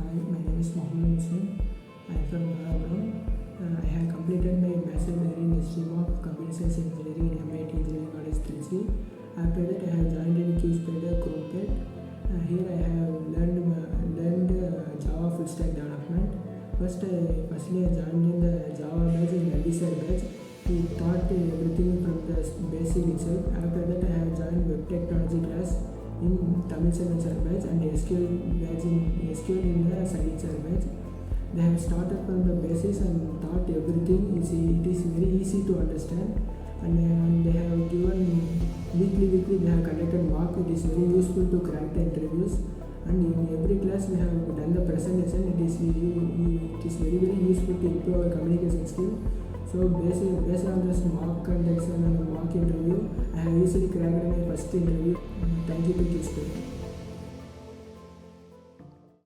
My name is Mohammed Hussain. I am from Bharam. I have completed my bachelor degree in the stream of Computer Science Engineering in MIT Engineering College, Trichy. After that, I have joined in QSpiders Chromepet. Here I have learned Java full stack development. Firstly, I joined in the Java batch in the Sir batch. He taught everything from the basic itself. After that, I have joined web technology class in Tamil Sir batch and SQL in the Science Sir batch. They have started from the basis and taught everything. It is very easy to understand, and they have given weekly they have conducted mock. It is very useful to crack the interviews, and in every class we have done the presentation. It is very useful to improve our communication skill. So based on this mock conduction and mock interview, I have easily cracked my first interview. Thank you to QSpiders.